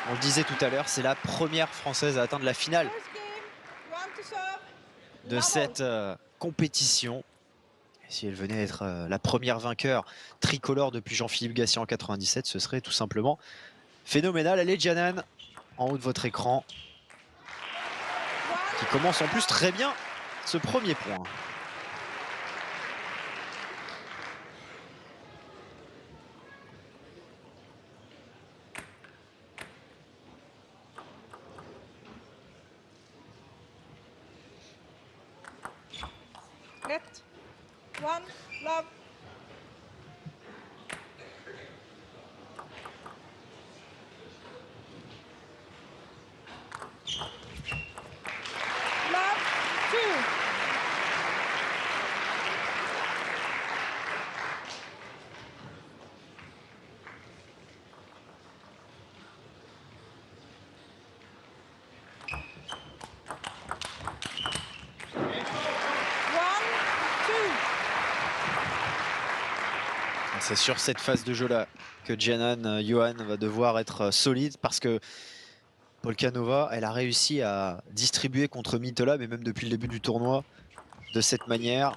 On le disait tout à l'heure, c'est la première Française à atteindre la finale de cette compétition. Et si elle venait à être la première vainqueur tricolore depuis Jean-Philippe Gassier en 97, ce serait tout simplement phénoménal. Allez, Jianan, en haut de votre écran, qui commence en plus très bien ce premier point. Net. One, love. Love, two. C'est sur cette phase de jeu-là que Jianan Johan va devoir être solide parce que Polkanova, elle a réussi à distribuer contre Mitola, mais même depuis le début du tournoi, de cette manière.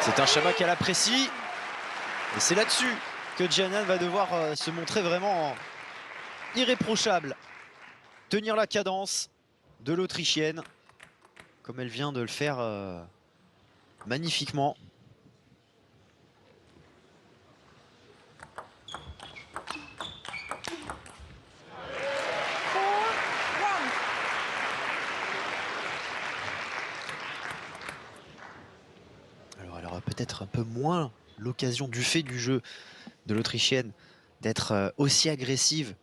C'est un schéma qu'elle apprécie. Et c'est là-dessus que Jianan va devoir se montrer vraiment irréprochable. Tenir la cadence de l'Autrichienne, comme elle vient de le faire magnifiquement. Alors elle aura peut-être un peu moins l'occasion du fait du jeu de l'Autrichienne d'être aussi agressive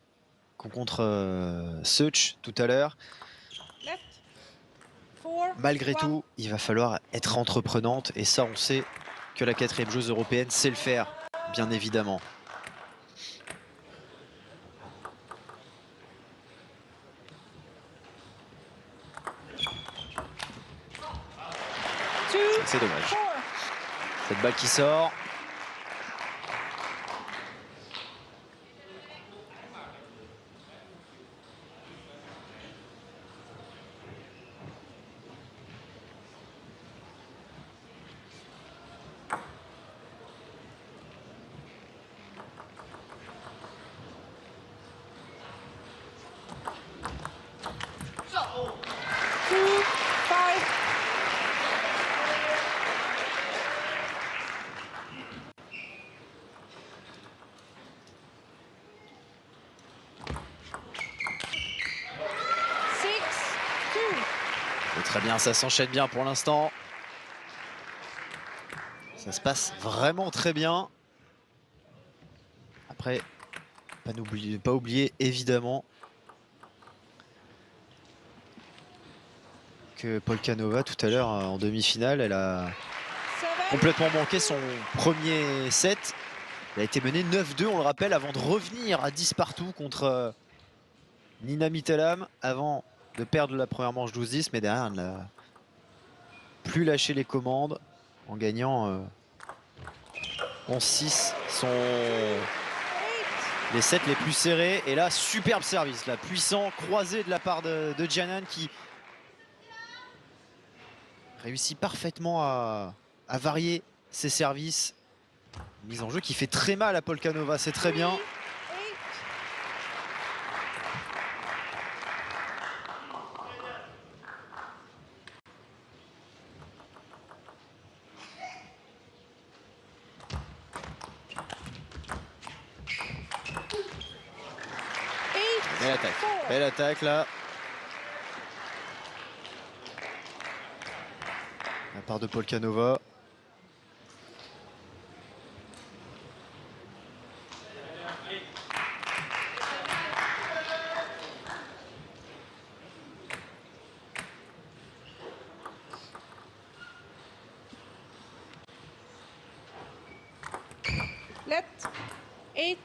qu'on contre Such tout à l'heure. Malgré tout, il va falloir être entreprenante et ça on sait que la 4e joueuse européenne sait le faire, bien évidemment. C'est dommage. Cette balle qui sort. Très bien, ça s'enchaîne bien pour l'instant. Ça se passe vraiment très bien. Après, pas oublier évidemment que Polkanova tout à l'heure en demi-finale, elle a complètement manqué son premier set. Elle a été menée 9-2, on le rappelle, avant de revenir à 10 partout contre Nina Mitterlam, avant de perdre la première manche 12-10, mais derrière, elle n'a plus lâché les commandes en gagnant 11-6 les sets les plus serrés. Et là, superbe service, là, puissant, croisé de la part de Jianan qui réussit parfaitement à varier ses services. Mise en jeu qui fait très mal à Polkanova, c'est très bien. Belle attaque là. De la part de Polkanova. Let 8-4.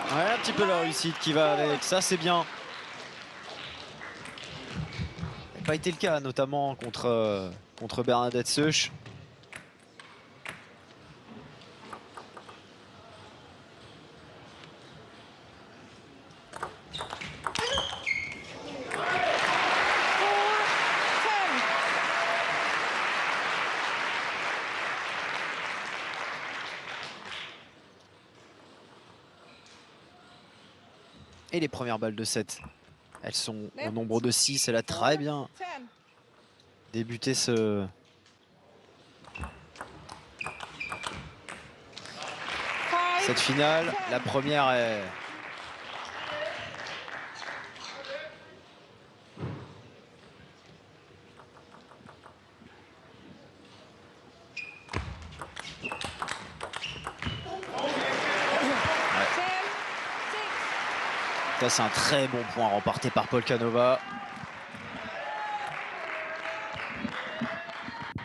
Ouais, un petit peu la réussite qui va avec. Ça, c'est bien. Ça n'a pas été le cas, notamment contre Bernadette Seuch. Et les premières balles de 7, elles sont au nombre de 6. Elle a très bien débuté cette finale. La première est... Ça, c'est un très bon point remporté par Polkanova.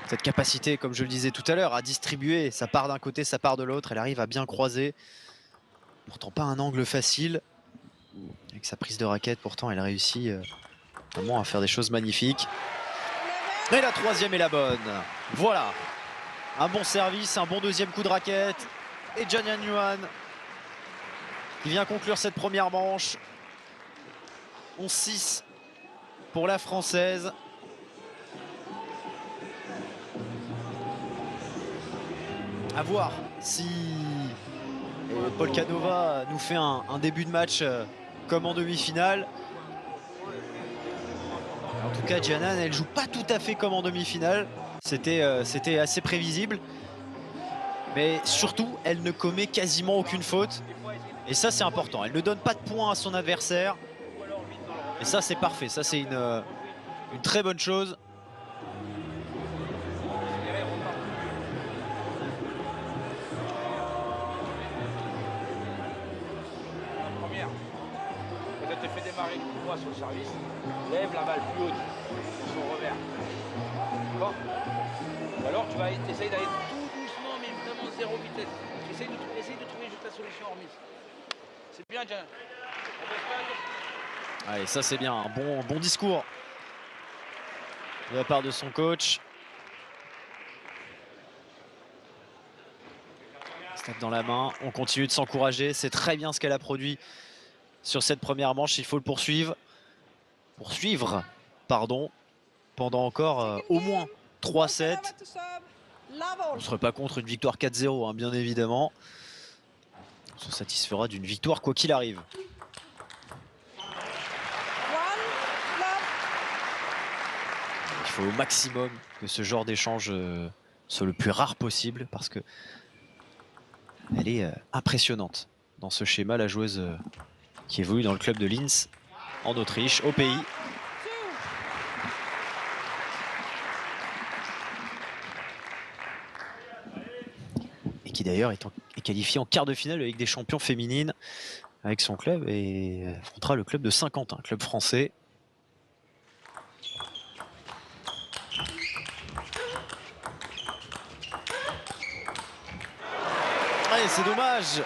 Cette capacité, comme je le disais tout à l'heure, à distribuer, ça part d'un côté, ça part de l'autre. Elle arrive à bien croiser. Pourtant pas un angle facile. Avec sa prise de raquette, pourtant, elle réussit vraiment à faire des choses magnifiques. Et la troisième est la bonne. Voilà. Un bon service, un bon deuxième coup de raquette. Et Jianyan Yuan qui vient conclure cette première manche. 11-6 pour la Française. À voir si Polkanova nous fait un début de match comme en demi-finale. En tout cas, Jianyan, elle joue pas tout à fait comme en demi-finale. C'était assez prévisible. Mais surtout, elle ne commet quasiment aucune faute. Et ça, c'est important. Elle ne donne pas de points à son adversaire. Et ça, c'est parfait. Ça, c'est une très bonne chose. Quand tu fais démarrer le coup droit sur le service, lève la balle plus haute sur son revers. Bon. Ou alors tu vas essayer d'aller tout doucement, mais vraiment zéro vitesse. Essaye de trouver juste la solution en remise. C'est bien, Jean. Allez, ça c'est bien, un bon discours de la part de son coach. Se tape dans la main, on continue de s'encourager. C'est très bien ce qu'elle a produit sur cette première manche. Il faut le poursuivre. Pardon, pendant encore au moins 3-7. On ne serait pas contre une victoire 4-0, hein, bien évidemment. On se satisfera d'une victoire quoi qu'il arrive. Il faut au maximum que ce genre d'échange soit le plus rare possible parce que elle est impressionnante dans ce schéma, la joueuse qui évolue dans le club de Linz en Autriche, au pays. Et qui d'ailleurs est qualifiée en quart de finale avec des champions féminines avec son club et affrontera le club de Saint-Quentin, club français. Allez, c'est dommage.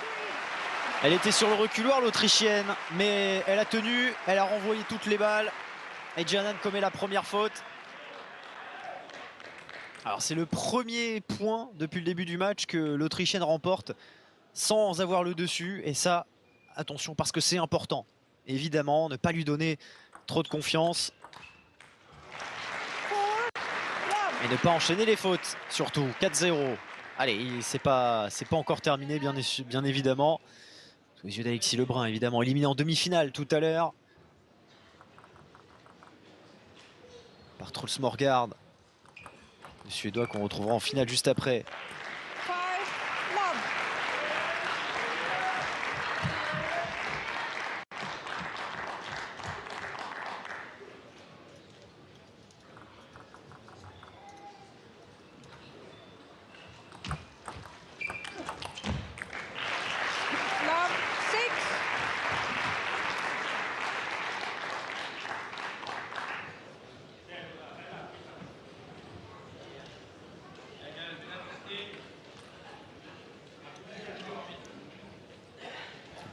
Elle était sur le reculoir, l'Autrichienne, mais elle a tenu, elle a renvoyé toutes les balles. Et Jianyan commet la première faute. Alors c'est le premier point depuis le début du match que l'Autrichienne remporte sans avoir le dessus. Et ça, attention, parce que c'est important. Évidemment, ne pas lui donner trop de confiance. Et ne pas enchaîner les fautes, surtout. 4-0. Allez, c'est pas encore terminé, bien évidemment. Sous les yeux d'Alexis Lebrun, évidemment, éliminé en demi-finale tout à l'heure par Truls Morgard, le Suédois qu'on retrouvera en finale juste après.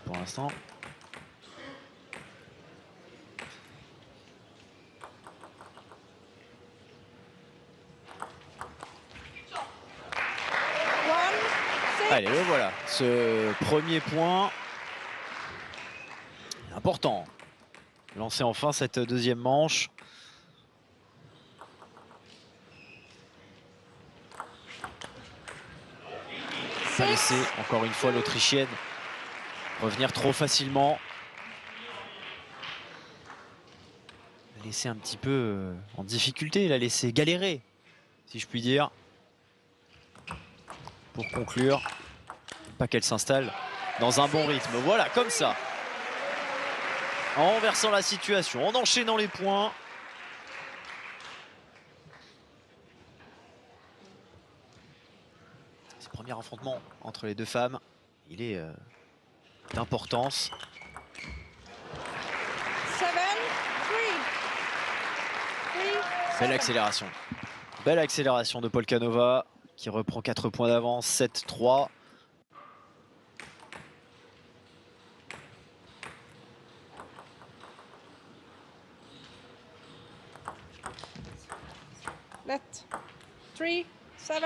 Pour l'instant, Allez, le voilà, ce premier point important. Lancer enfin cette deuxième manche. Pas laissé encore une fois l'Autrichienne revenir trop facilement. Il a laissé un petit peu en difficulté, il a laissé galérer, si je puis dire. Pour conclure, pas qu'elle s'installe dans un bon rythme. Voilà, comme ça. En renversant la situation, en enchaînant les points. Ce premier affrontement entre les deux femmes, il est d'importance. Belle accélération. Belle accélération de Polkanova qui reprend 4 points d'avance, 7-3. Let 3, 7.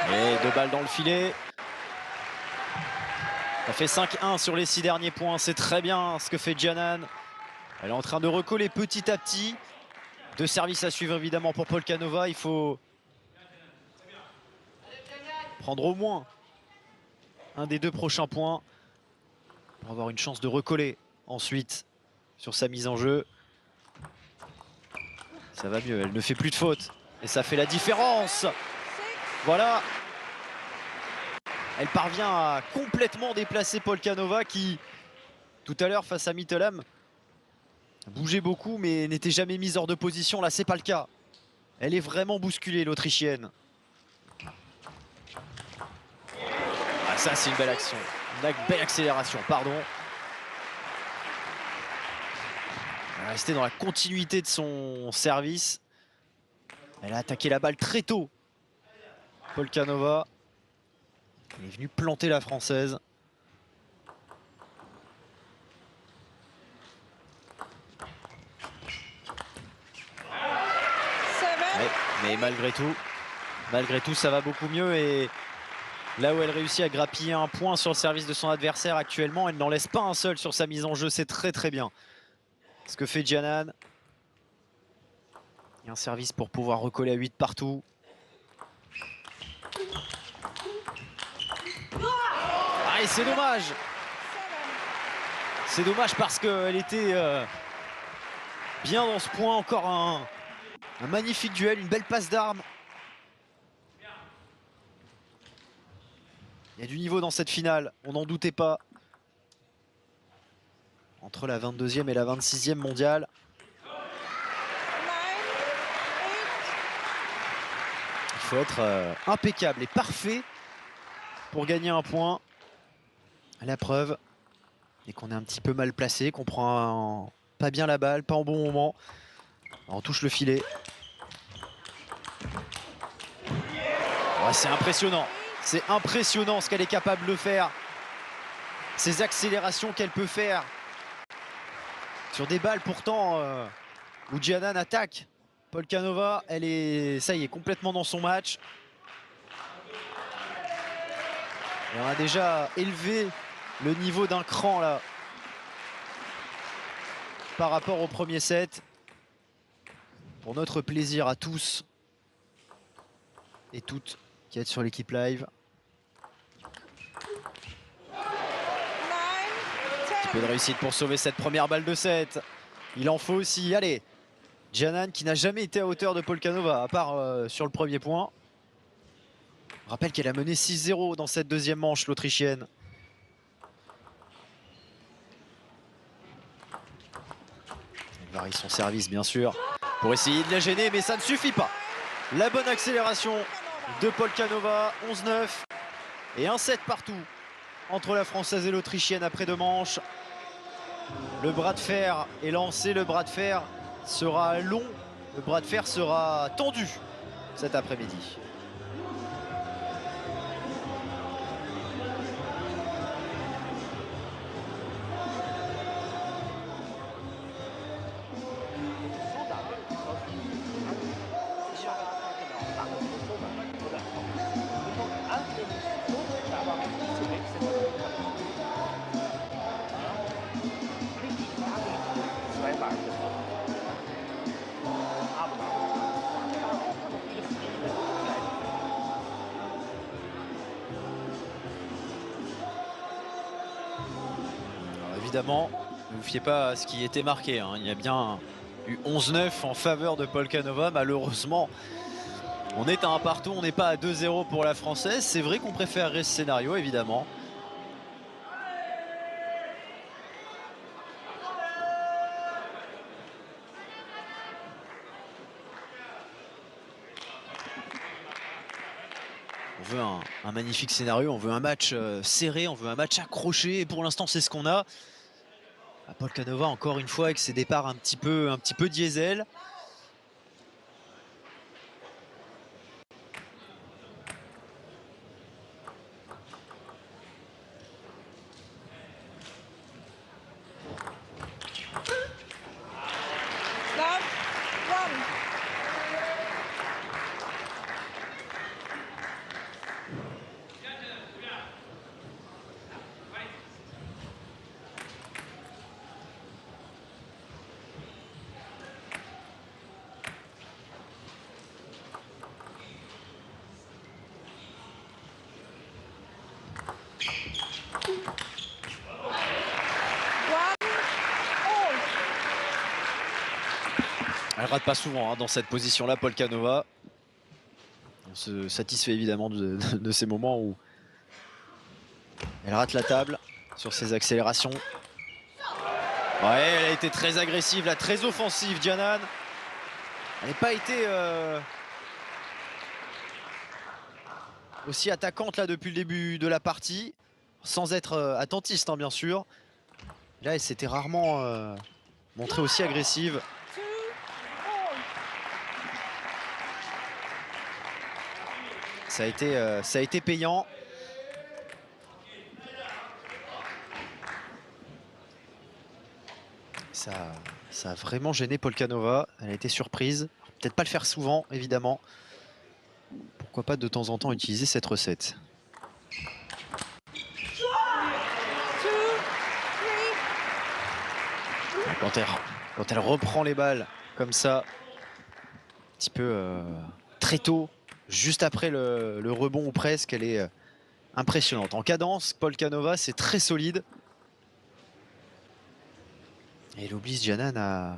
Et 2 balles dans le filet. Ça fait 5-1 sur les 6 derniers points. C'est très bien ce que fait Giannan. Elle est en train de recoller petit à petit. 2 services à suivre évidemment pour Polkanova. Il faut prendre au moins un des 2 prochains points pour avoir une chance de recoller ensuite sur sa mise en jeu. Ça va mieux, elle ne fait plus de fautes. Et ça fait la différence. Voilà. Elle parvient à complètement déplacer Polkanova qui, tout à l'heure face à Mittelam, bougeait beaucoup mais n'était jamais mise hors de position. Là, c'est pas le cas. Elle est vraiment bousculée, l'Autrichienne. Ah, ça, c'est une belle action. Une belle accélération, pardon. Elle est restée dans la continuité de son service. Elle a attaqué la balle très tôt. Polkanova. Elle est venue planter la Française. Mais malgré tout, ça va beaucoup mieux. Et là où elle réussit à grappiller un point sur le service de son adversaire actuellement, elle n'en laisse pas un seul sur sa mise en jeu. C'est très très bien ce que fait Giannan. Il y a un service pour pouvoir recoller à 8 partout. Ah, et c'est dommage. C'est dommage parce qu'elle était bien dans ce point. Encore un magnifique duel, une belle passe d'armes. Il y a du niveau dans cette finale, on n'en doutait pas. Entre la 22e et la 26e mondiale. Il faut être impeccable et parfait pour gagner un point. La preuve est qu'on est un petit peu mal placé, qu'on prend pas bien la balle, pas en bon moment. On touche le filet. Ouais, c'est impressionnant. C'est impressionnant ce qu'elle est capable de faire. Ces accélérations qu'elle peut faire. Sur des balles pourtant où Giannan attaque. Polkanova, elle est, ça y est, complètement dans son match. Et on a déjà élevé le niveau d'un cran là par rapport au premier set. Pour notre plaisir à tous et toutes qui êtes sur l'équipe live. Un petit peu de réussite pour sauver cette première balle de set. Il en faut aussi. Allez, Giannan qui n'a jamais été à hauteur de Polkanova, à part sur le premier point. Je rappelle qu'elle a mené 6-0 dans cette deuxième manche, l'Autrichienne. Elle varie son service, bien sûr, pour essayer de la gêner, mais ça ne suffit pas. La bonne accélération de Polkanova, 11-9. Et un set partout entre la Française et l'Autrichienne après 2 manches. Le bras de fer est lancé, le bras de fer sera long, le bras de fer sera tendu cet après-midi. Alors évidemment, ne vous fiez pas à ce qui était marqué, hein. Il y a bien eu 11-9 en faveur de Polkanova. Malheureusement, on est à un partout, on n'est pas à 2-0 pour la Française. C'est vrai qu'on préférerait ce scénario, évidemment. On veut un magnifique scénario, on veut un match serré, on veut un match accroché. Et pour l'instant, c'est ce qu'on a. Polkanova, encore une fois, avec ses départs un petit peu diesel. Elle rate pas souvent hein, dans cette position-là, Polkanova. On se satisfait évidemment de ces moments où elle rate la table sur ses accélérations. Ouais, elle a été très agressive, là, très offensive, Giannan. Elle n'a pas été aussi attaquante là depuis le début de la partie, sans être attentiste hein, bien sûr. Là, elle s'était rarement montrée aussi agressive. Ça a été payant. Ça a vraiment gêné Polkanova. Elle a été surprise. Peut-être pas le faire souvent, évidemment. Pourquoi pas de temps en temps utiliser cette recette. Quand elle reprend les balles comme ça, un petit peu très tôt, juste après le rebond ou presque, elle est impressionnante. En cadence, Polkanova, c'est très solide. Et elle oblige Giannan à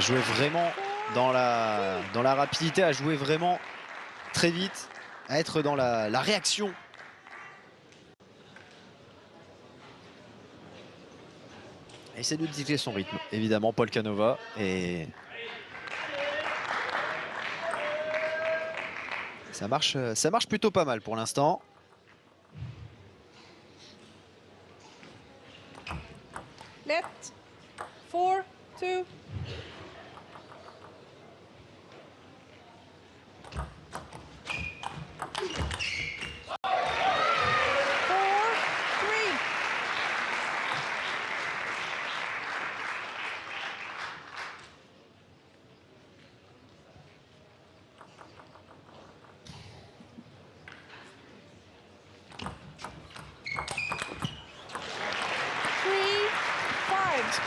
jouer vraiment dans la rapidité, à jouer vraiment très vite, à être dans la réaction. Elle essaie de dicter son rythme, évidemment, Polkanova. Et ça marche plutôt pas mal pour l'instant. Net 4-2.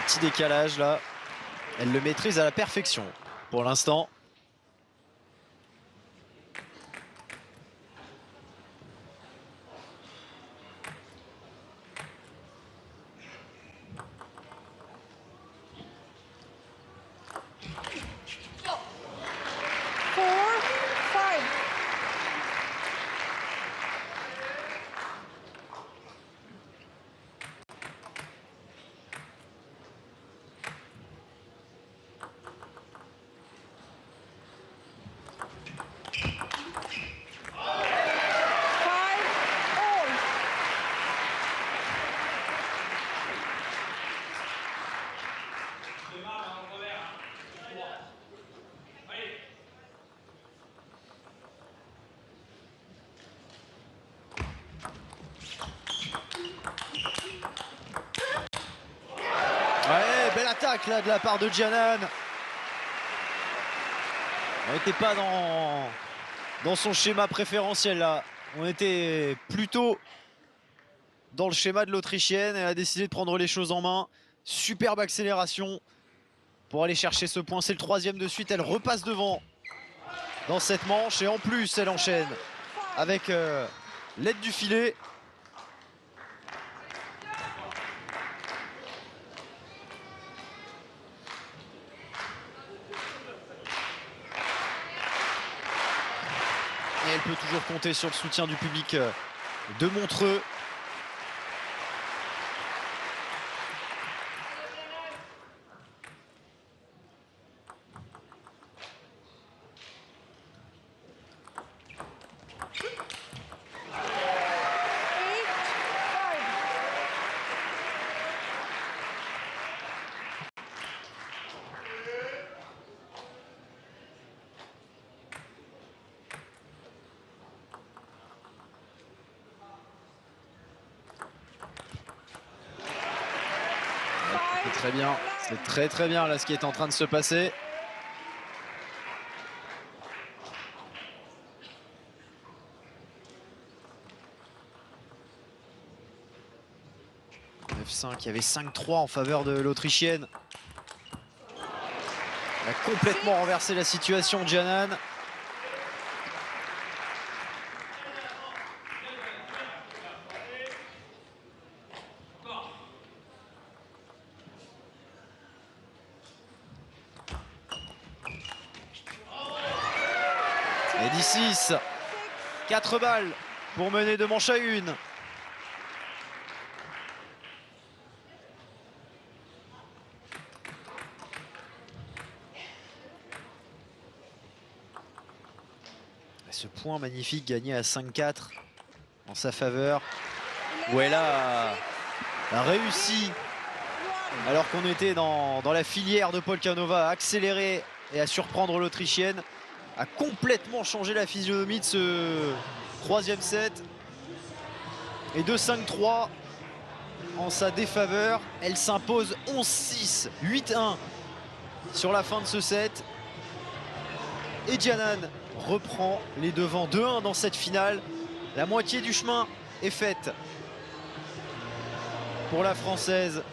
Petit décalage là, elle le maîtrise à la perfection pour l'instant. belle attaque là de la part de Giannan. On n'était pas dans son schéma préférentiel là. On était plutôt dans le schéma de l'Autrichienne. Elle a décidé de prendre les choses en main. Superbe accélération pour aller chercher ce point. C'est le 3e de suite. Elle repasse devant dans cette manche. Et en plus, elle enchaîne avec l'aide du filet. Et elle peut toujours compter sur le soutien du public de Montreux. Très bien, c'est très bien là ce qui est en train de se passer. Il y avait 5-3 en faveur de l'Autrichienne. Elle a complètement renversé la situation, Giannan. Et 10-6, 4 balles pour mener de manche à 1. Ce point magnifique gagné à 5-4 en sa faveur, où elle a réussi, alors qu'on était dans la filière de Polkanova, à accélérer et à surprendre l'Autrichienne, a complètement changé la physionomie de ce 3e set. Et de 5-3 en sa défaveur, elle s'impose 11-6, 8-1 sur la fin de ce set. Et Giannan reprend les devants, 2-1 dans cette finale. La moitié du chemin est faite pour la Française.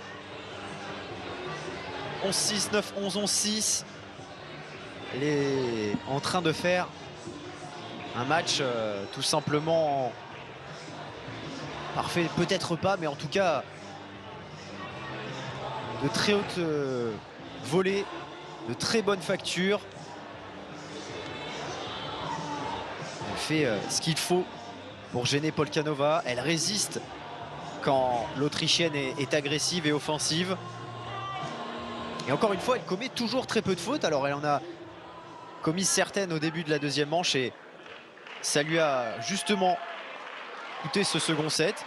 11-6, 9-11, 11-6. Elle est en train de faire un match tout simplement parfait, peut-être pas, mais en tout cas de très haute volée, de très bonne facture. Elle fait ce qu'il faut pour gêner Polkanova. Elle résiste quand l'Autrichienne est agressive et offensive. Et encore une fois, elle commet toujours très peu de fautes. Alors elle en a commis certaines au début de la 2e manche et ça lui a justement coûté ce second set.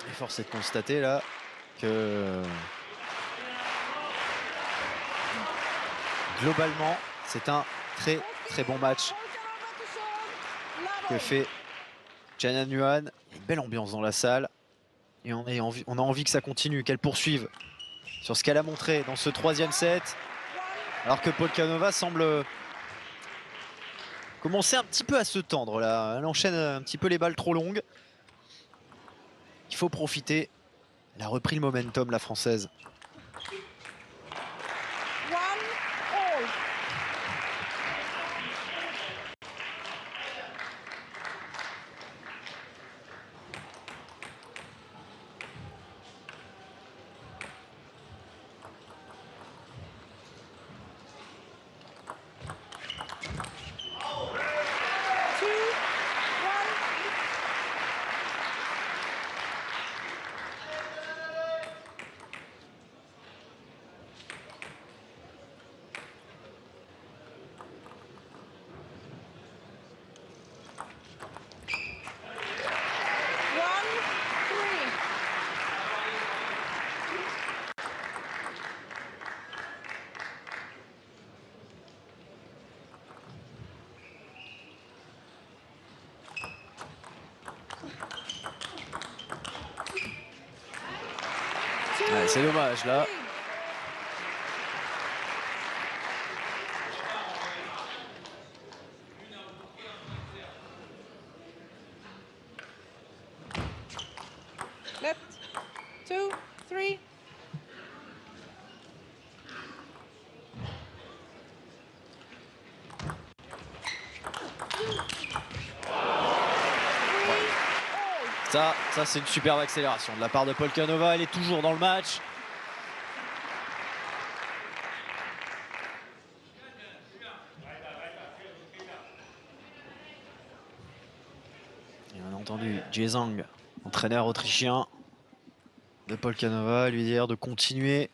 Et force est de constater là que globalement c'est un très bon match que fait Giannan Yuan. Il y a une belle ambiance dans la salle et on a envie que ça continue, qu'elle poursuive sur ce qu'elle a montré dans ce 3e set, alors que Polkanova semble commencer un petit peu à se tendre là. Elle enchaîne un petit peu les balles trop longues. Il faut profiter. Elle a repris le momentum, la Française. C'est dommage là. Left, 2, 3. Ça c'est une superbe accélération de la part de Polkanova. Elle est toujours dans le match. Et on a entendu Jie Zhang, entraîneur autrichien de Polkanova, lui dire de continuer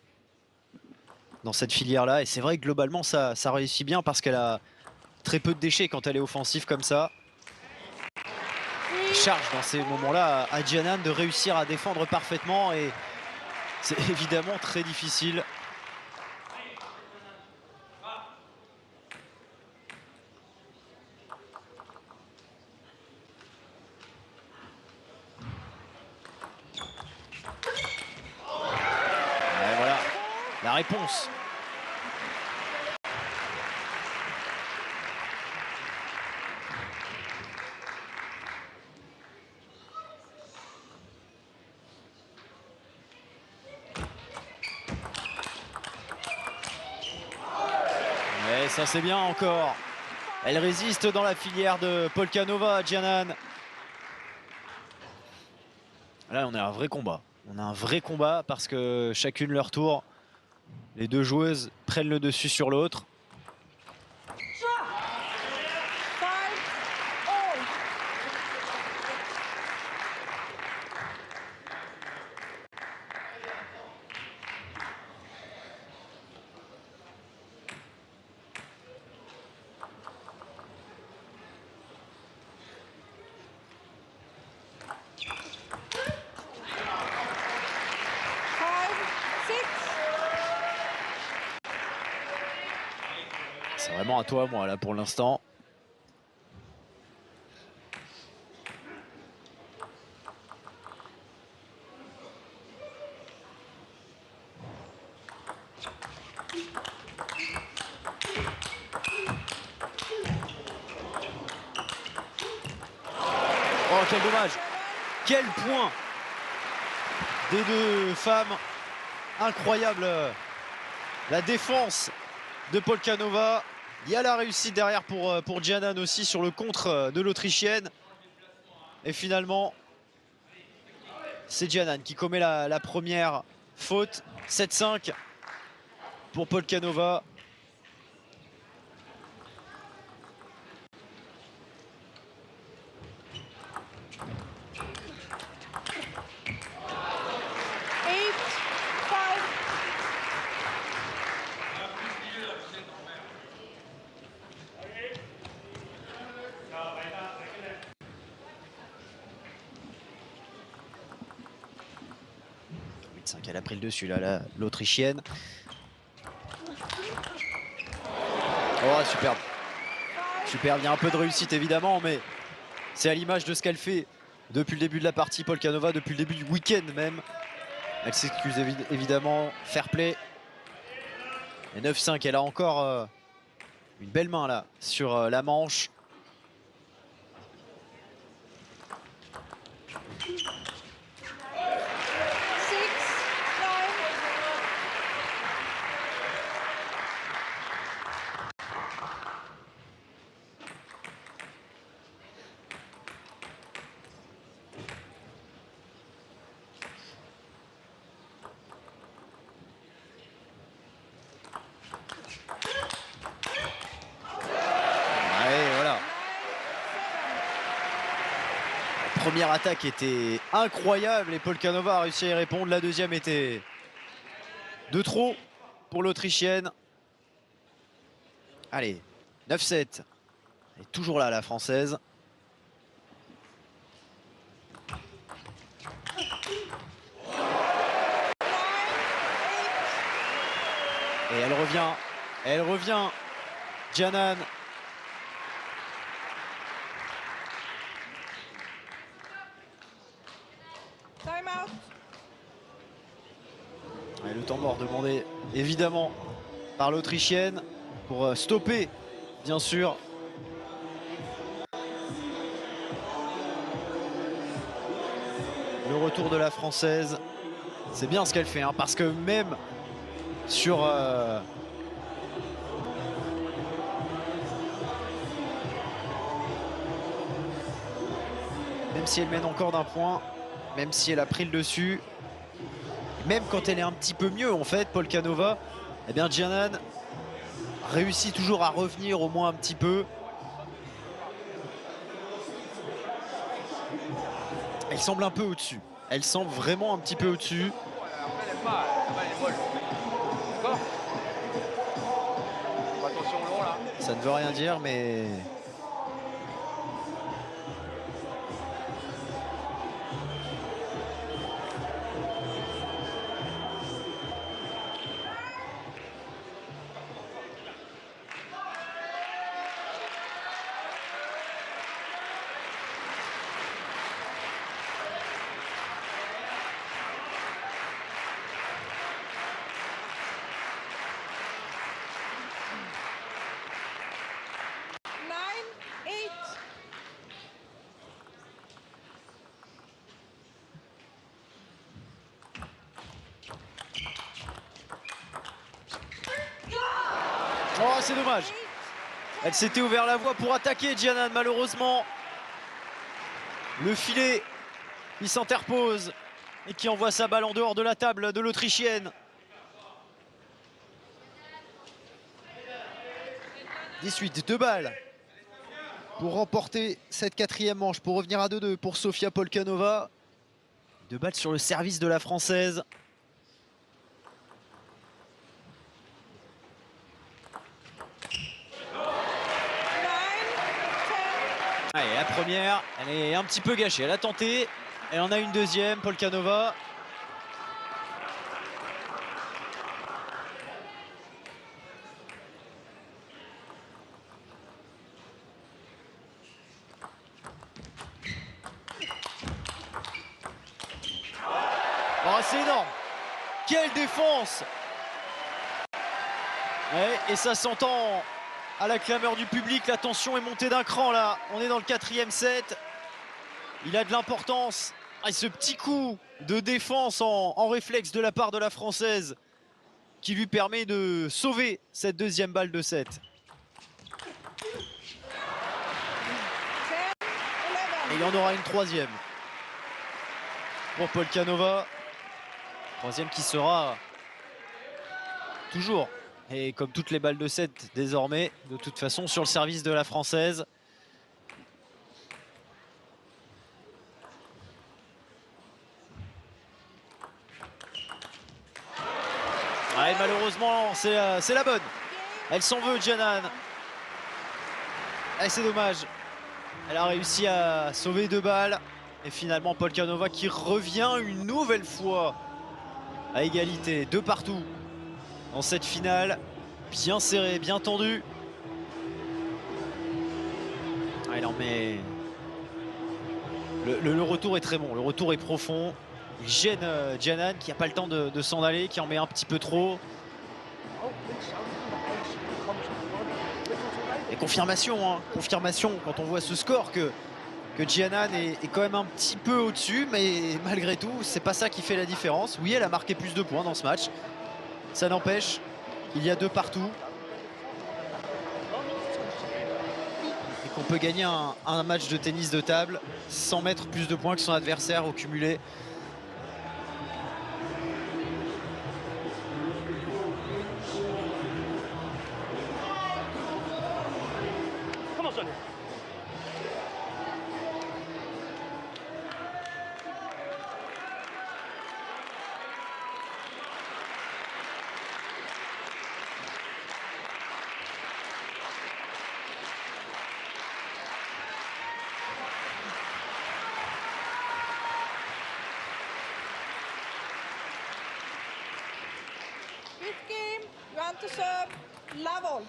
dans cette filière-là. Et c'est vrai que globalement, ça réussit bien parce qu'elle a très peu de déchets quand elle est offensive comme ça. Charge dans ces moments-là à Jianan de réussir à défendre parfaitement et c'est évidemment très difficile. Et voilà la réponse. Et ça c'est bien encore. Elle résiste dans la filière de Polkanova, Jianan. Là on a un vrai combat. On a un vrai combat parce que chacune leur tour, les deux joueuses prennent le dessus sur l'autre. C'est vraiment à toi, moi, là, pour l'instant. Oh, quel dommage! Quel point des deux femmes! Incroyable la défense de Polkanova. Il y a la réussite derrière pour Jianan aussi sur le contre de l'Autrichienne. Et finalement, c'est Jianan qui commet la première faute. 7-5 pour Polkanova. Elle a pris le dessus là, l'Autrichienne. Oh, superbe. Superbe, il y a un peu de réussite évidemment, mais c'est à l'image de ce qu'elle fait depuis le début de la partie, Polkanova, depuis le début du week-end même. Elle s'excuse évidemment, fair play. Et 9-5, elle a encore une belle main là sur la manche. La première attaque était incroyable et Polkanova a réussi à y répondre. La deuxième était de trop pour l'Autrichienne. Allez, 9-7. Elle est toujours là, la Française. Et elle revient, Jianan. Time out. Et le temps mort demandé évidemment par l'Autrichienne pour stopper bien sûr le retour de la Française. C'est bien ce qu'elle fait, hein, parce que même sur même si elle mène encore d'un point, même si elle a pris le dessus, même quand elle est un petit peu mieux en fait, Polkanova, eh bien Giannan réussit toujours à revenir au moins un petit peu. Elle semble un peu au-dessus. Elle semble vraiment un petit peu au-dessus. Après, elle aime pas, la balle est molle. D'accord? Attention au long là. Ça ne veut rien dire, mais Nine, eight. oh, c'est dommage. Elle s'était ouvert la voie pour attaquer Giannan, malheureusement. Le filet, il s'interpose et qui envoie sa balle en dehors de la table de l'Autrichienne. 18, 2 balles pour remporter cette quatrième manche, pour revenir à 2-2 pour Sofia Polkanova. 2 balles sur le service de la Française. Allez, la première, elle est un petit peu gâchée. Elle a tenté, elle en a une deuxième, Polkanova. Oh, c'est énorme. Quelle défense! Ouais, et ça s'entend à la clameur du public. La tension est montée d'un cran là. On est dans le quatrième set. Il a de l'importance. Et ce petit coup de défense en réflexe de la part de la Française qui lui permet de sauver cette deuxième balle de set. Et il y en aura une troisième pour Polkanova. Troisième qui sera toujours, et comme toutes les balles de set désormais, de toute façon sur le service de la Française. Ouais, malheureusement, c'est la bonne. Elle s'en veut, Giannan. Et c'est dommage. Elle a réussi à sauver 2 balles. Et finalement, Polkanova qui revient une nouvelle fois à égalité, 2 partout dans cette finale. Bien serré, bien tendu. Ouais, non, mais le retour est très bon, le retour est profond. Il gêne Giannan qui n'a pas le temps de s'en aller, qui en met un petit peu trop. Et confirmation, hein, confirmation quand on voit ce score que Giannan est quand même un petit peu au-dessus, mais malgré tout, c'est pas ça qui fait la différence. Oui, elle a marqué plus de points dans ce match. Ça n'empêche, il y a 2 partout. Et qu'on peut gagner un match de tennis de table sans mettre plus de points que son adversaire au cumulé. Fifth game, you want to serve level.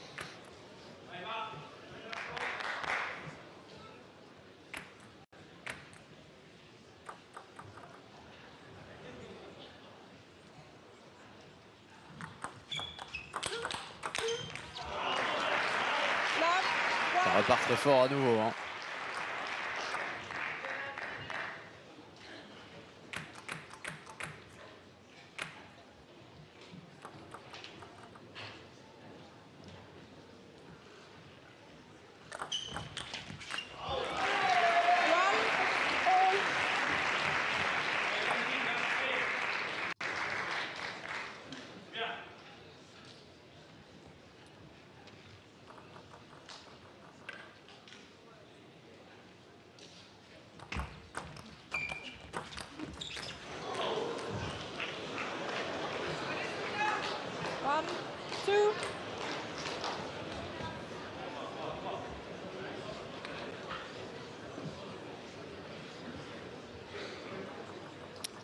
part très fort à nouveau. Hein.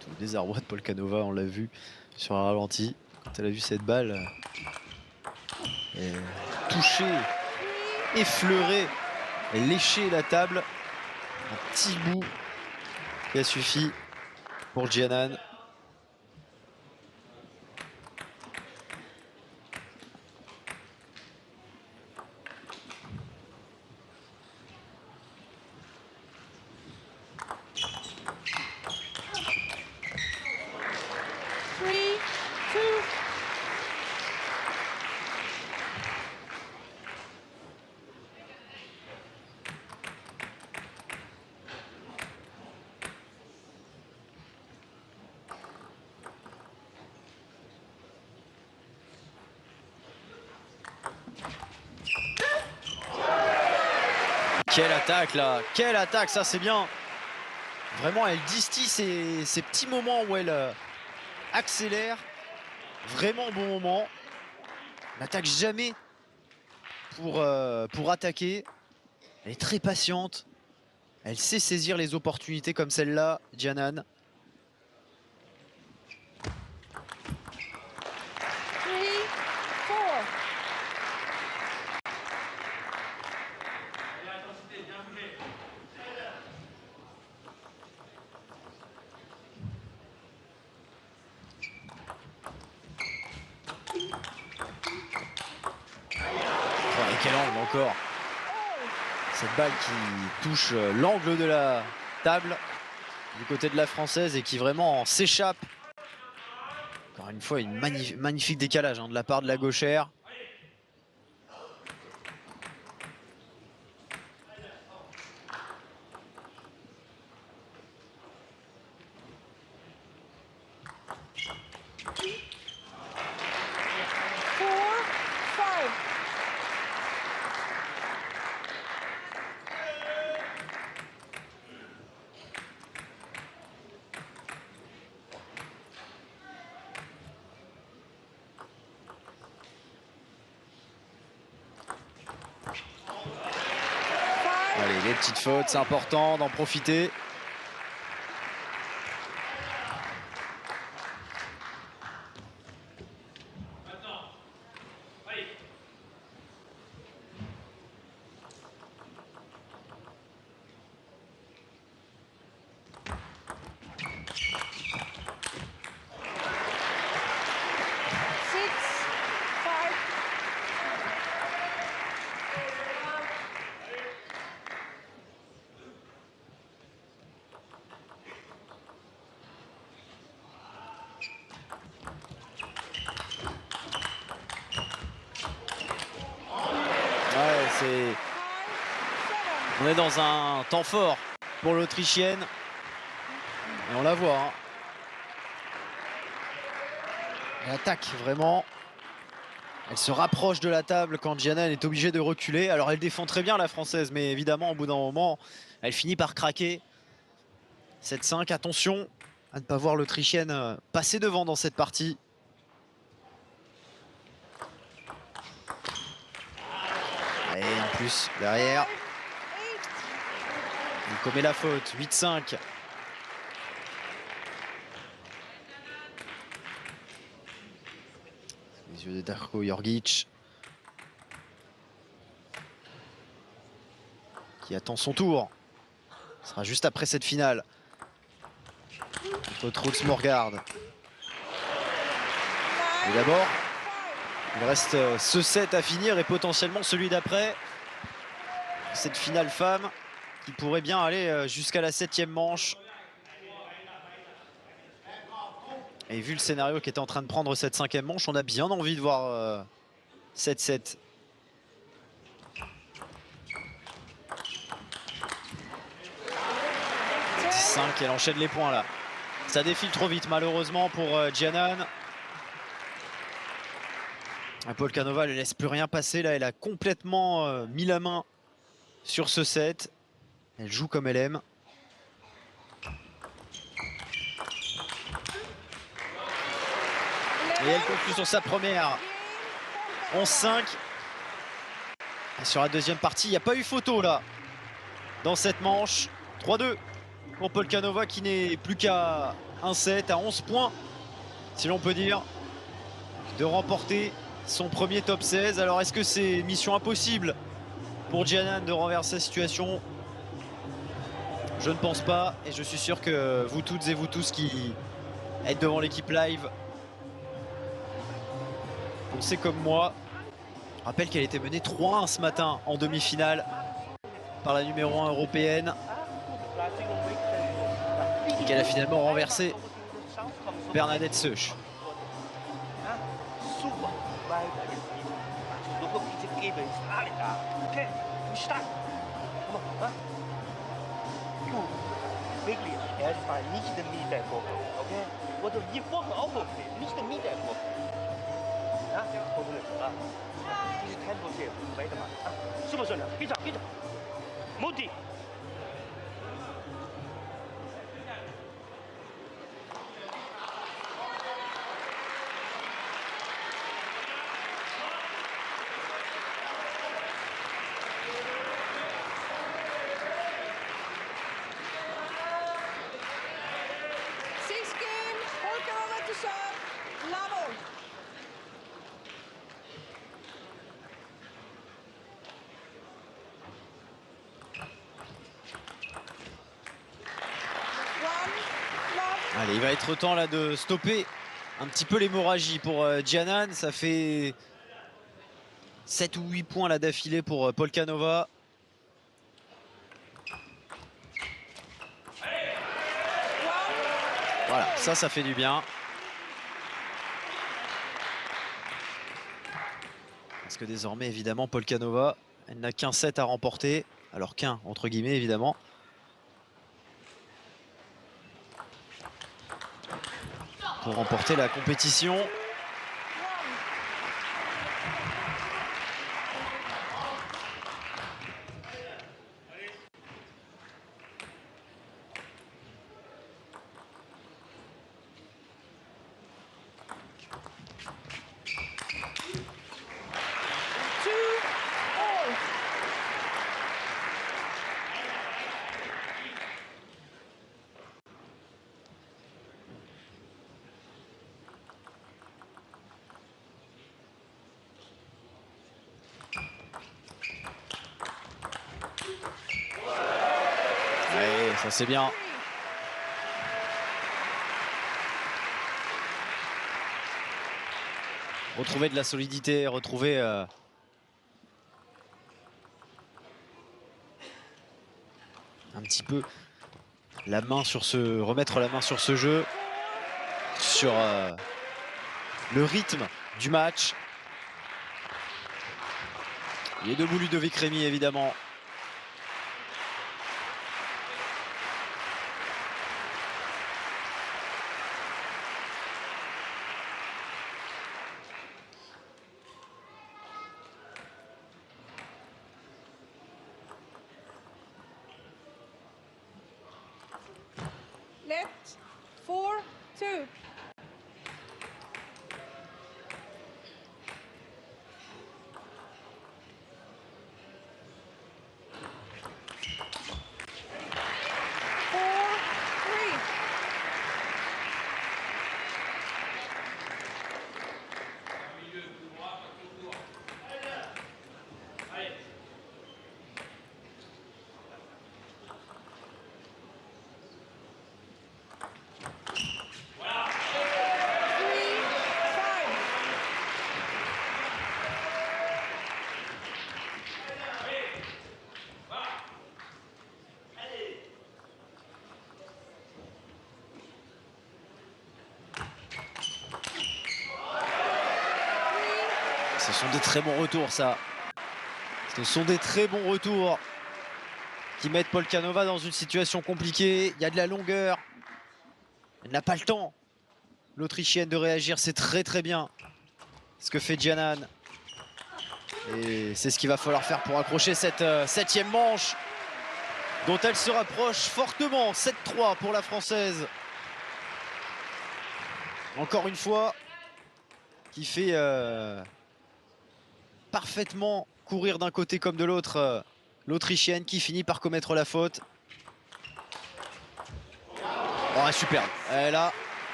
Tout le désarroi de Polkanova, on l'a vu sur un ralenti. Quand elle a vu cette balle toucher, effleurer, lécher la table, un petit bout qui a suffi pour Jianan. Quelle attaque là, quelle attaque, ça c'est bien. Vraiment elle distille ces petits moments où elle accélère. Vraiment au bon moment. Elle n'attaque jamais pour attaquer. Elle est très patiente. Elle sait saisir les opportunités comme celle-là, Jianan. Quel angle encore. Cette balle qui touche l'angle de la table du côté de la Française et qui vraiment s'échappe. Encore une fois, une magnifique décalage hein, de la part de la gauchère. Allez, les petites fautes, c'est important d'en profiter. On est dans un temps fort pour l'Autrichienne. Et on la voit. Hein. Elle attaque vraiment. Elle se rapproche de la table quand Jianan est obligée de reculer. Alors elle défend très bien la Française, mais évidemment au bout d'un moment, elle finit par craquer. 7-5, attention à ne pas voir l'Autrichienne passer devant dans cette partie. Et en plus, derrière, il commet la faute, 8-5. Les yeux de Darko Jorgic. Qui attend son tour. Ce sera juste après cette finale. Contre Truls Morgard. Et d'abord, il reste ce set à finir et potentiellement celui d'après. cette finale femme qui pourrait bien aller jusqu'à la 7e manche. Et vu le scénario qui était en train de prendre cette 5e manche, on a bien envie de voir 7-7. 10-5, elle enchaîne les points là. Ça défile trop vite malheureusement pour Giannan. Polkanova ne laisse plus rien passer là, elle a complètement mis la main sur ce set. Elle joue comme elle aime. Et elle conclut sur sa première. 11-5. Sur la deuxième partie, il n'y a pas eu photo là dans cette manche. 3-2 pour Polkanova qui n'est plus qu'à un set, à 11 points, si l'on peut dire, de remporter son premier top 16. Alors est-ce que c'est mission impossible pour Giannan de renverser la situation? Je ne pense pas, et je suis sûr que vous toutes et vous tous qui êtes devant l'équipe live, pensez comme moi. Je rappelle qu'elle était menée 3-1 ce matin en demi-finale par la numéro 1 européenne et qu'elle a finalement renversé Bernadette Seuch. Allez, il va être temps là de stopper un petit peu l'hémorragie pour Giannan. Ça fait 7 ou 8 points là d'affilée pour Polkanova. Voilà, ça fait du bien. Parce que désormais, évidemment, Polkanova, elle n'a qu'un set à remporter. Alors qu'un, entre guillemets, évidemment. Pour remporter la compétition. Ouais, ça c'est bien. Retrouver de la solidité, retrouver un petit peu la main sur remettre la main sur ce jeu, sur le rythme du match. Il est debout Ludovic Rémy évidemment. Net 4-2. Ce sont des très bons retours, ça. Ce sont des très bons retours qui mettent Polkanova dans une situation compliquée. Il y a de la longueur. Elle n'a pas le temps, l'Autrichienne, de réagir. C'est très très bien ce que fait Giannan. Et c'est ce qu'il va falloir faire pour accrocher cette 7e manche dont elle se rapproche fortement. 7-3 pour la Française. Encore une fois, qui fait parfaitement courir d'un côté comme de l'autre l'Autrichienne, qui finit par commettre la faute. Oh, superbe. Elle a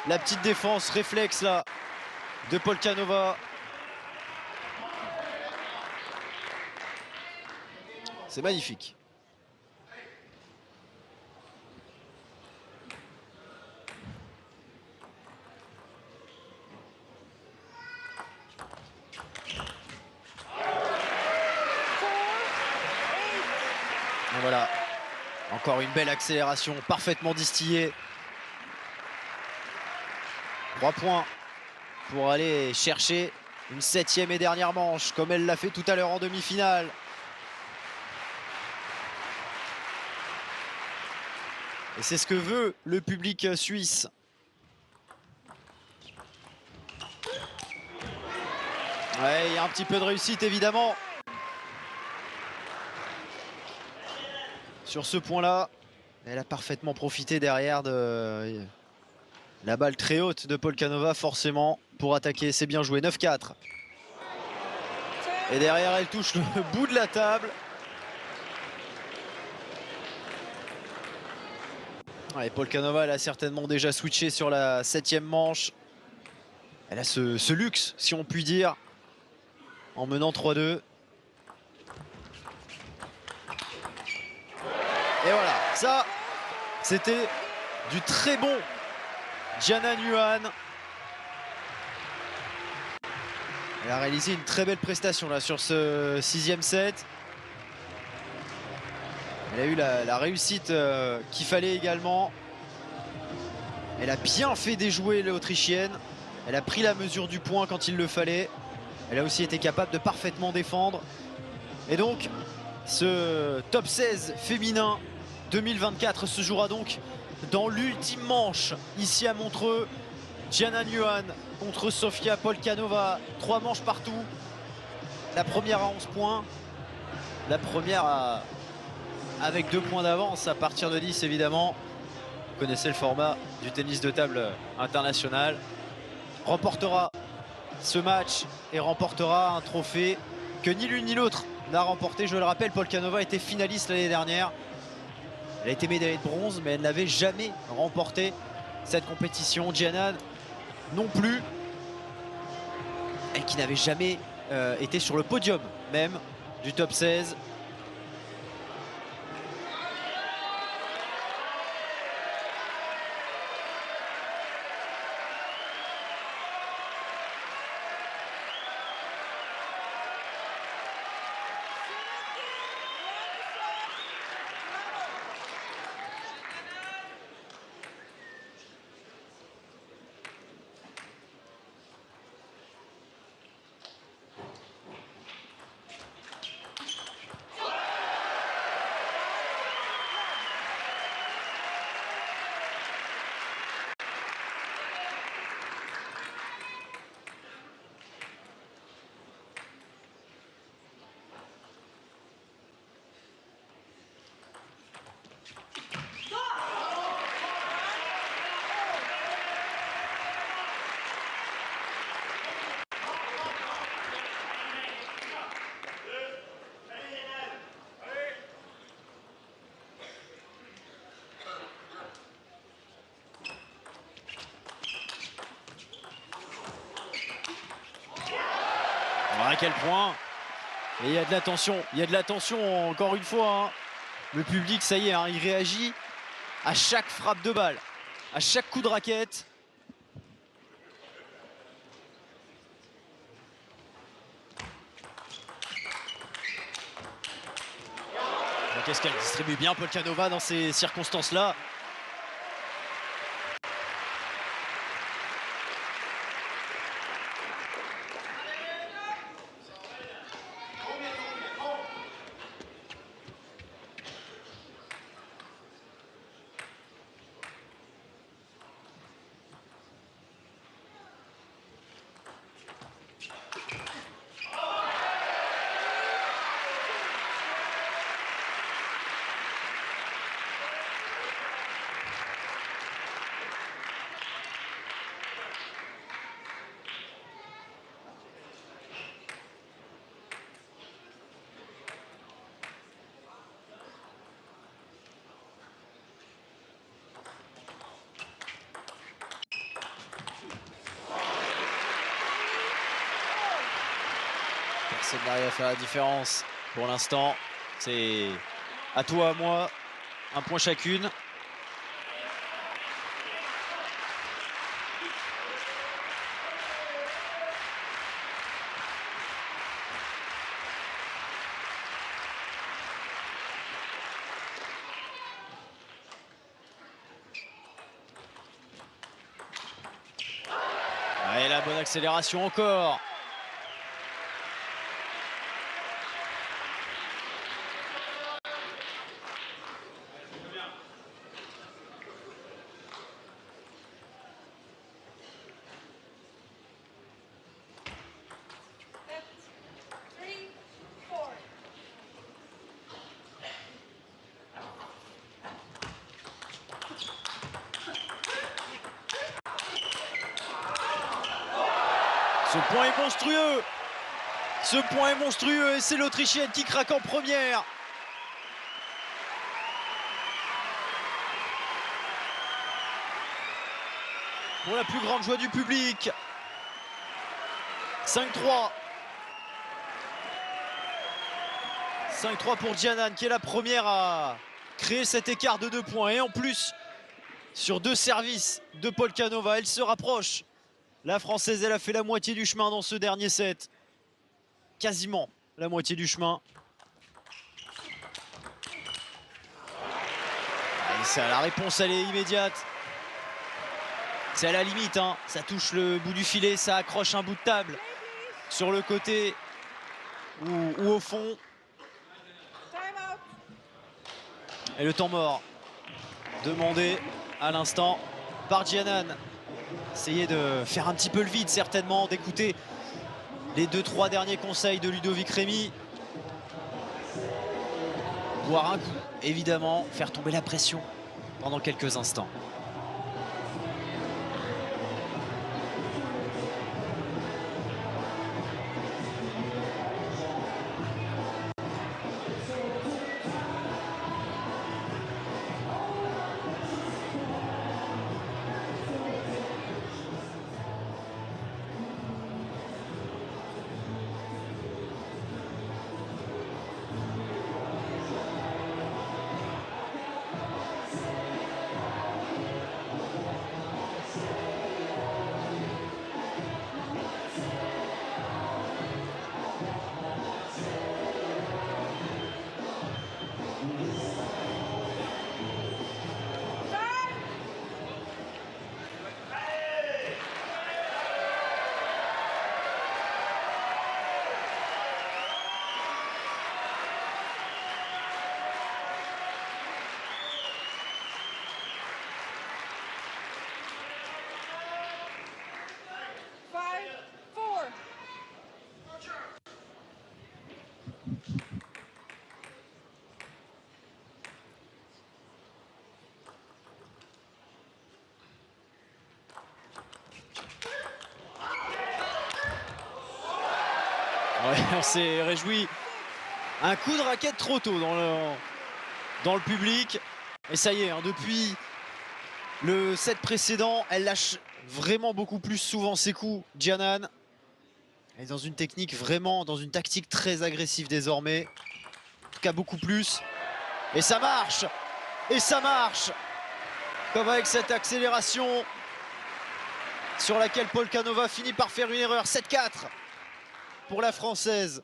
la petite défense réflexe là de Polkanova. C'est magnifique. Et voilà, encore une belle accélération, parfaitement distillée. 3 points pour aller chercher une 7e et dernière manche, comme elle l'a fait tout à l'heure en demi-finale. Et c'est ce que veut le public suisse. Ouais, il y a un petit peu de réussite évidemment. Sur ce point-là, elle a parfaitement profité derrière de la balle très haute de Polkanova, forcément, pour attaquer. C'est bien joué, 9-4. Et derrière, elle touche le bout de la table. Ouais, Polkanova, elle a certainement déjà switché sur la 7e manche. Elle a ce luxe, si on peut dire, en menant 3-2. Et voilà, ça, c'était du très bon Giannan Yuan. Elle a réalisé une très belle prestation là sur ce 6e set. Elle a eu la réussite qu'il fallait également. Elle a bien fait déjouer l'Autrichienne. Elle a pris la mesure du point quand il le fallait. Elle a aussi été capable de parfaitement défendre. Et donc, ce top 16 féminin 2024 se jouera donc dans l'ultime manche ici à Montreux. Giannan Yuan contre Sofia Polkanova. 3 manches partout. La première à 11 points. La première avec 2 points d'avance à partir de 10 évidemment. Vous connaissez le format du tennis de table international. Remportera ce match et remportera un trophée que ni l'une ni l'autre n'a remporté. Je le rappelle, Polkanova était finaliste l'année dernière. Elle a été médaillée de bronze, mais elle n'avait jamais remporté cette compétition. Giannan non plus. Elle qui n'avait jamais été sur le podium même du top 16. À quel point. Et il y a de la tension encore une fois. Hein. Le public, ça y est, hein, il réagit à chaque frappe de balle, à chaque coup de raquette. Qu'est-ce qu'elle distribue bien Polkanova dans ces circonstances-là. personne n'arrive à faire la différence. Pour l'instant, c'est à toi, à moi, un point chacune. Et la bonne accélération encore. Ce point est monstrueux. Ce point est monstrueux et c'est l'Autrichienne qui craque en première. Pour la plus grande joie du public. 5-3. 5-3 pour Giannan qui est la première à créer cet écart de 2 points. Et en plus, sur 2 services de Polkanova, elle se rapproche. La Française, elle a fait la moitié du chemin dans ce dernier set. Quasiment la moitié du chemin. Et ça, la réponse, elle est immédiate. C'est à la limite, hein. Ça touche le bout du filet, ça accroche un bout de table sur le côté ou au fond. Et le temps mort demandé à l'instant par Giannan. Essayer de faire un petit peu le vide certainement, d'écouter les 2-3 derniers conseils de Ludovic Rémy. Boire un coup, évidemment, faire tomber la pression pendant quelques instants. Ouais, on s'est réjoui. Un coup de raquette trop tôt dans le public. Et ça y est, hein, depuis le set précédent, elle lâche vraiment beaucoup plus souvent ses coups, Giannan. Elle est dans une technique vraiment, dans une tactique très agressive désormais. En tout cas, beaucoup plus. Et ça marche. Et ça marche. Comme avec cette accélération sur laquelle Polkanova finit par faire une erreur. 7-4 pour la Française.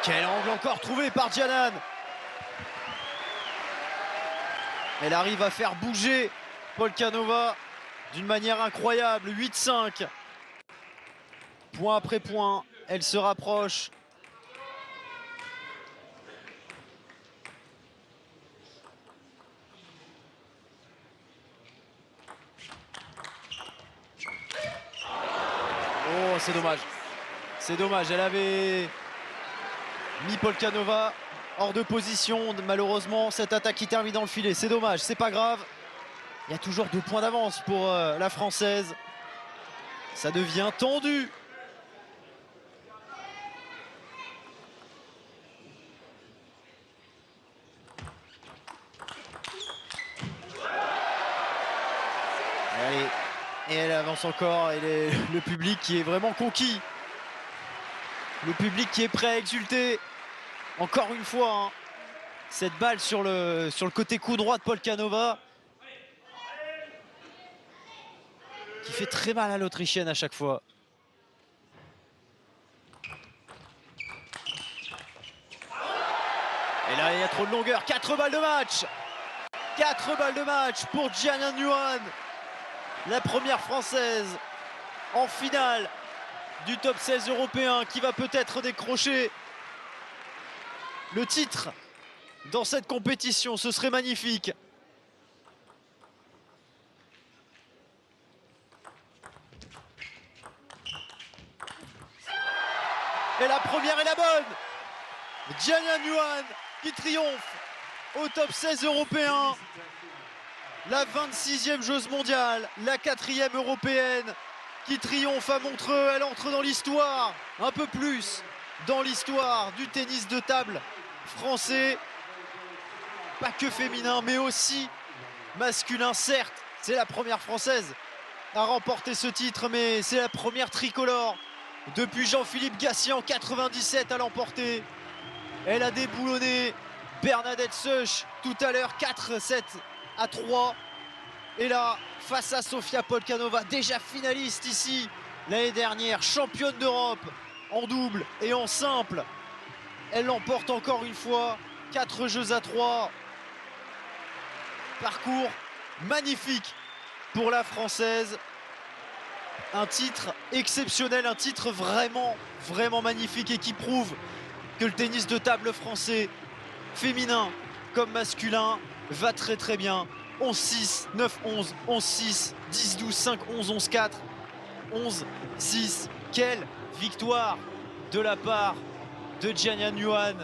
Quel angle encore trouvé par Giannan. Elle arrive à faire bouger Polkanova d'une manière incroyable. 8-5. Point après point, elle se rapproche. c'est dommage. C'est dommage, elle avait mis Polkanova hors de position. Malheureusement, cette attaque qui termine dans le filet. C'est dommage, c'est pas grave. Il y a toujours 2 points d'avance pour la Française. Ça devient tendu. Allez. Et elle avance encore. Et le public qui est vraiment conquis. Le public qui est prêt à exulter. Encore une fois, hein, cette balle sur le côté coup droit de Polkanova. Qui fait très mal à l'Autrichienne à chaque fois. Et là, il y a trop de longueur. 4 balles de match. 4 balles de match pour Jianya Nguyen. La première Française en finale du top 16 européen qui va peut-être décrocher le titre dans cette compétition. Ce serait magnifique. Et la première est la bonne. Jianya Nguyen qui triomphe au top 16 européen. La 26e joueuse mondiale, la 4e européenne qui triomphe à Montreux. Elle entre dans l'histoire, un peu plus dans l'histoire du tennis de table français. Pas que féminin, mais aussi masculin. Certes, c'est la première Française à remporter ce titre, mais c'est la première tricolore depuis Jean-Philippe Gassier en 97 à l'emporter. Elle a déboulonné Bernadette Seuch tout à l'heure, 4-7-3. Et là, face à Sofia Polkanova, déjà finaliste ici l'année dernière, championne d'Europe en double et en simple. Elle l'emporte encore une fois, 4-3. Parcours magnifique pour la Française. Un titre exceptionnel, un titre vraiment, vraiment magnifique et qui prouve que le tennis de table français, féminin comme masculin, va très très bien. 11-6, 9-11, 11-6, 10-12, 5-11, 11-4, 11-6. Quelle victoire de la part de Jianya Nguyen.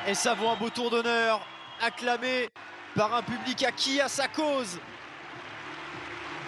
Et ça vaut un beau tour d'honneur, acclamé par un public acquis à sa cause.